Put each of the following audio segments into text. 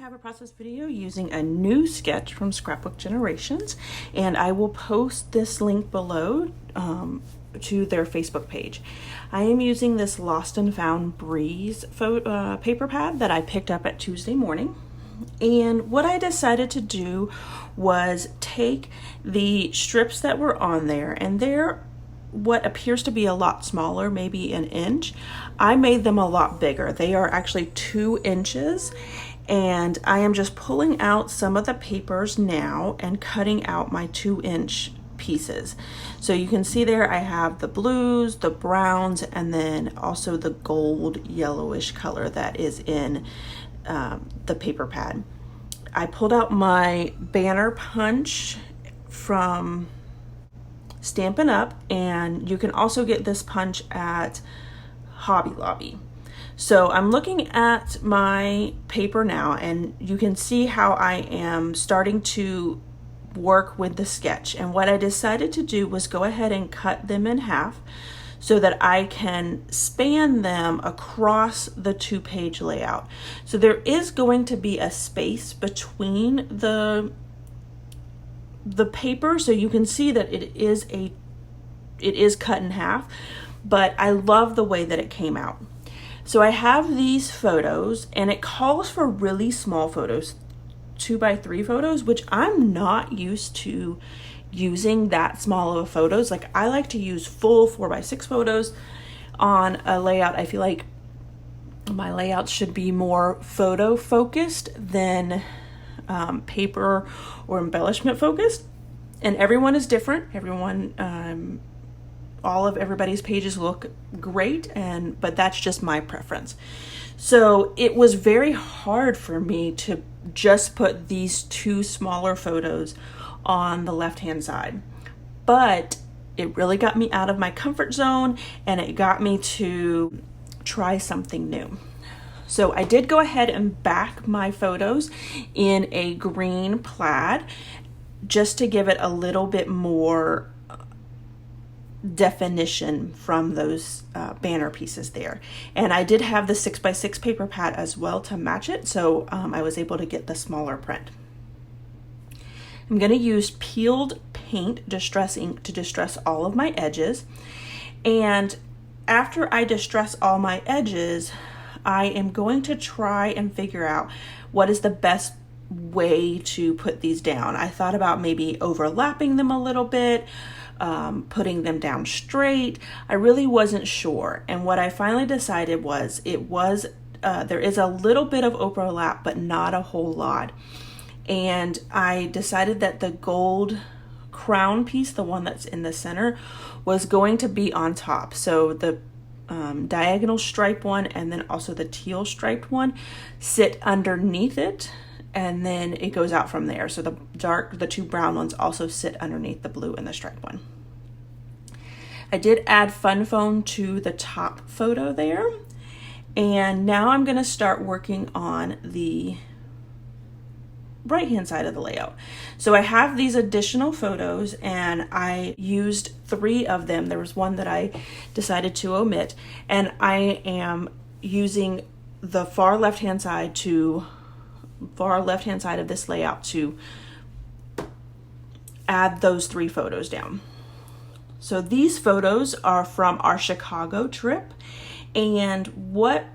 have a process video using a new sketch from Scrapbook Generations, and I will post this link below to their Facebook page. I am using this Lost and Found Breeze paper pad that I picked up at Tuesday morning. And what I decided to do was take the strips that were on there, and they're what appears to be a lot smaller, maybe an inch. I made them a lot bigger. They are actually 2 inches, and I am just pulling out some of the papers now and cutting out my 2-inch pieces. So you can see there I have the blues, the browns, and then also the gold yellowish color that is in the paper pad. I pulled out my banner punch from Stampin' Up, and you can also get this punch at Hobby Lobby. So I'm looking at my paper now, and you can see how I am starting to work with the sketch. And what I decided to do was go ahead and cut them in half so that I can span them across the 2-page layout. So there is going to be a space between the paper, so you can see that it is cut in half, but I love the way that it came out. So I have these photos, and it calls for really small photos, 2x3 photos, which I'm not used to using that small of photos. Like, I like to use full 4x6 photos on a layout. I feel like my layouts should be more photo focused than paper or embellishment focused, and everyone is different. Everyone, all of everybody's pages look great, but that's just my preference. So it was very hard for me to just put these 2 smaller photos on the left hand side, but it really got me out of my comfort zone, and it got me to try something new. So I did go ahead and back my photos in a green plaid just to give it a little bit more definition from those banner pieces there. And I did have the 6x6 paper pad as well to match it, so I was able to get the smaller print. I'm going to use peeled paint distress ink to distress all of my edges, and after I distress all my edges, I am going to try and figure out what is the best way to put these down. I thought about maybe overlapping them a little bit, putting them down straight. I really wasn't sure, and what I finally decided was there is a little bit of overlap, but not a whole lot. And I decided that the gold crown piece, the one that's in the center, was going to be on top. So the diagonal stripe one and then also the teal striped one sit underneath it, and then it goes out from there. So the 2 brown ones also sit underneath the blue and the striped one. I did add Fun Foam to the top photo there, and now I'm going to start working on the right hand side of the layout. So I have these additional photos, and I used 3 of them. There was one that I decided to omit, and I am using the far left hand side of this layout to add those 3 photos down. So these photos are from our Chicago trip, and what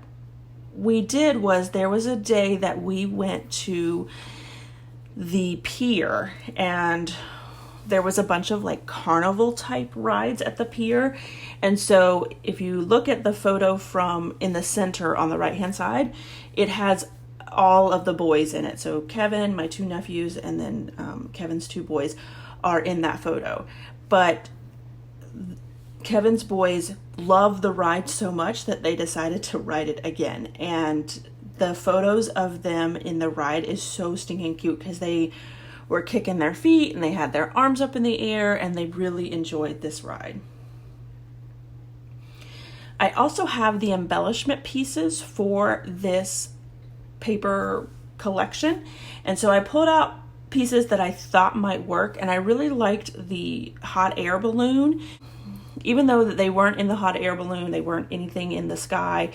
we did was there was a day that we went to the pier, and there was a bunch of like carnival type rides at the pier. And so if you look at the photo from in the center on the right hand side, it has all of the boys in it. So Kevin, my 2 nephews, and then Kevin's 2 boys are in that photo. But Kevin's boys love the ride so much that they decided to ride it again, and the photos of them in the ride is so stinking cute because they were kicking their feet and they had their arms up in the air, and they really enjoyed this ride. I also have the embellishment pieces for this paper collection, and so I pulled out pieces that I thought might work, and I really liked the hot air balloon. Even though they weren't in the hot air balloon, they weren't anything in the sky,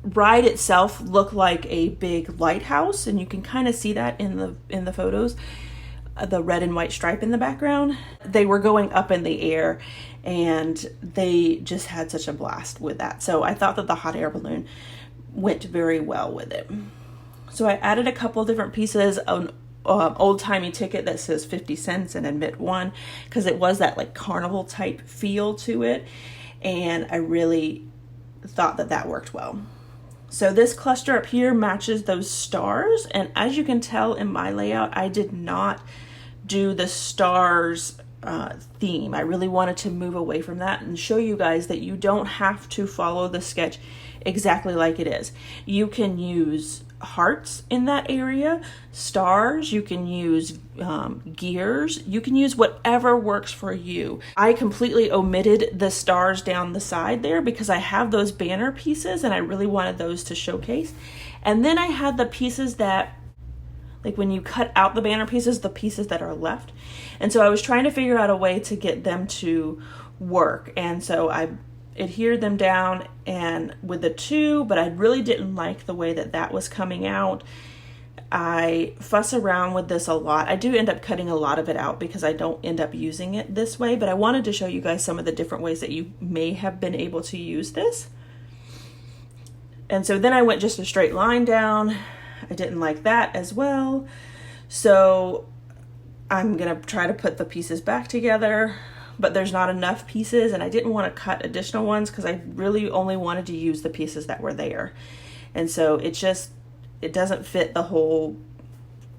ride itself looked like a big lighthouse, and you can kind of see that in the photos, the red and white stripe in the background. They were going up in the air, and they just had such a blast with that. So I thought that the hot air balloon went very well with it. So I added a couple different pieces, an old-timey ticket that says 50 cents and admit one, because it was that like carnival type feel to it, and I really thought that that worked well. So this cluster up here matches those stars, and as you can tell in my layout, I did not do the stars theme. I really wanted to move away from that and show you guys that you don't have to follow the sketch exactly like it is. You can use hearts in that area, stars, you can use gears, you can use whatever works for you. I completely omitted the stars down the side there because I have those banner pieces and I really wanted those to showcase. And then I had the pieces that, like when you cut out the banner pieces, the pieces that are left. And so I was trying to figure out a way to get them to work. And so I adhered them down and with the two, but I really didn't like the way that that was coming out. I fuss around with this a lot. I do end up cutting a lot of it out because I don't end up using it this way, but I wanted to show you guys some of the different ways that you may have been able to use this. And so then I went just a straight line down. I didn't like that as well. So I'm gonna try to put the pieces back together, but there's not enough pieces and I didn't want to cut additional ones because I really only wanted to use the pieces that were there. And so it doesn't fit the whole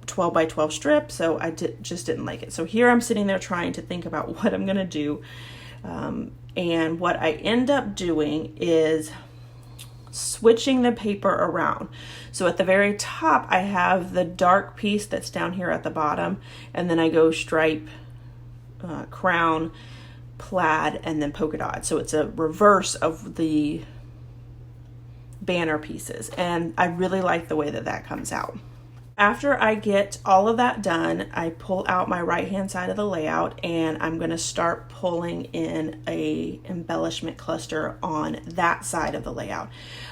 12 by 12 strip, so I just didn't like it. So here I'm sitting there trying to think about what I'm gonna do. And what I end up doing is switching the paper around. So at the very top, I have the dark piece that's down here at the bottom, and then I go stripe, crown, plaid, and then polka dot. So it's a reverse of the banner pieces, and I really like the way that that comes out. After I get all of that done, I pull out my right hand side of the layout and I'm going to start pulling in a embellishment cluster on that side of the layout.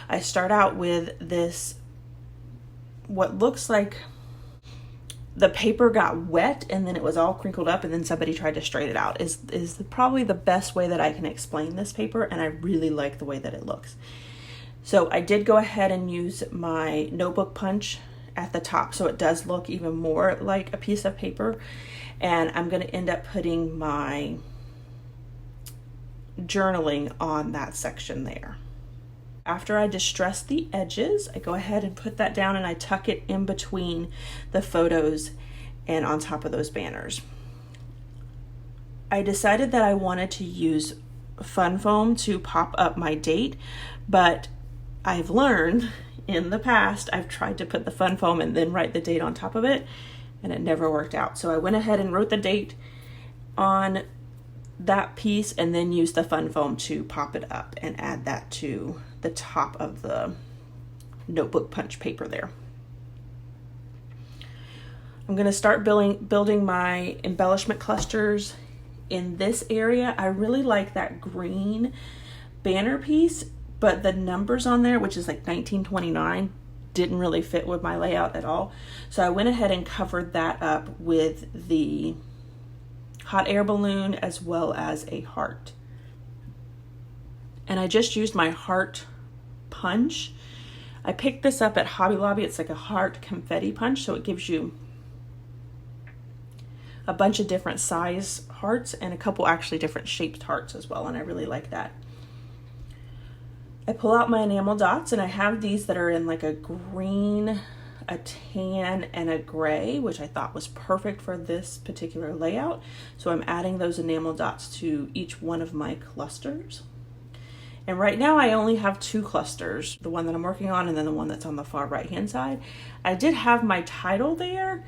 I start out with this, what looks like the paper got wet and then it was all crinkled up and then somebody tried to straighten it out is probably the best way that I can explain this paper, and I really like the way that it looks. So I did go ahead and use my notebook punch at the top so it does look even more like a piece of paper, and I'm going to end up putting my journaling on that section there. After I distress the edges, I go ahead and put that down and I tuck it in between the photos and on top of those banners. I decided that I wanted to use fun foam to pop up my date, but I've learned in the past, I've tried to put the fun foam and then write the date on top of it, and it never worked out. So I went ahead and wrote the date on that piece and then used the fun foam to pop it up and add that to the top of the notebook punch paper there. I'm going to start building my embellishment clusters in this area. I really like that green banner piece, but the numbers on there, which is like 1929, didn't really fit with my layout at all. So I went ahead and covered that up with the hot air balloon as well as a heart. And I just used my heart punch. I picked this up at Hobby Lobby. It's like a heart confetti punch, so it gives you a bunch of different size hearts and a couple actually different shaped hearts as well, and I really like that. I pull out my enamel dots, and I have these that are in like a green, a tan, and a gray, which I thought was perfect for this particular layout. So I'm adding those enamel dots to each one of my clusters. And right now I only have two clusters, the one that I'm working on and then the one that's on the far right hand side. I did have my title there,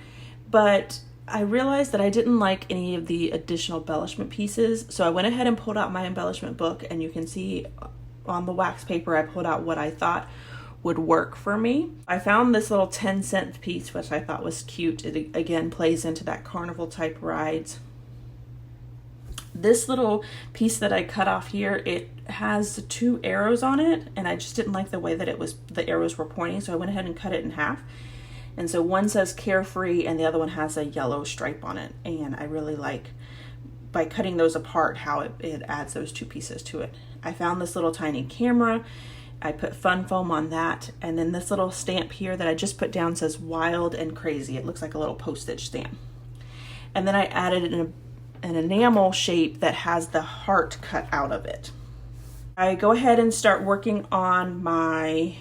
but I realized that I didn't like any of the additional embellishment pieces. So I went ahead and pulled out my embellishment book, and you can see on the wax paper I pulled out what I thought would work for me. I found this little 10-cent piece, which I thought was cute. It again plays into that carnival type rides This little piece that I cut off here, it has 2 arrows on it, and I just didn't like the way that the arrows were pointing, so I went ahead and cut it in half. And so one says Carefree and the other one has a yellow stripe on it, and I really like, by cutting those apart, how it adds those 2 pieces to it. I found this little tiny camera. I put fun foam on that, and then this little stamp here that I just put down says Wild and Crazy. It looks like a little postage stamp. And then I added an enamel shape that has the heart cut out of it. I go ahead and start working on my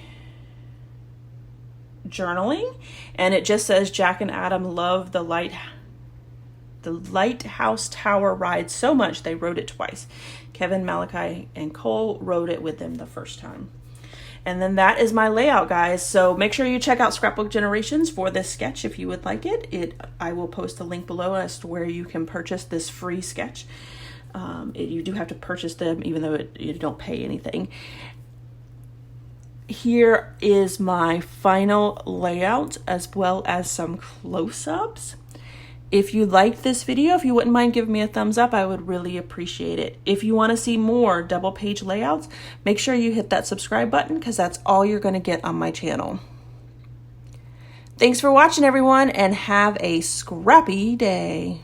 journaling, and it just says Jack and Adam love the Lighthouse Tower ride so much they wrote it twice. Kevin, Malachi, and Cole wrote it with them the first time. And then that is my layout, guys. So make sure you check out Scrapbook Generations for this sketch if you would like it. I will post a link below as to where you can purchase this free sketch. You do have to purchase them even though you don't pay anything. Here is my final layout as well as some close-ups. If you liked this video, if you wouldn't mind giving me a thumbs up, I would really appreciate it. If you want to see more double page layouts, make sure you hit that subscribe button because that's all you're going to get on my channel. Thanks for watching, everyone, and have a scrappy day.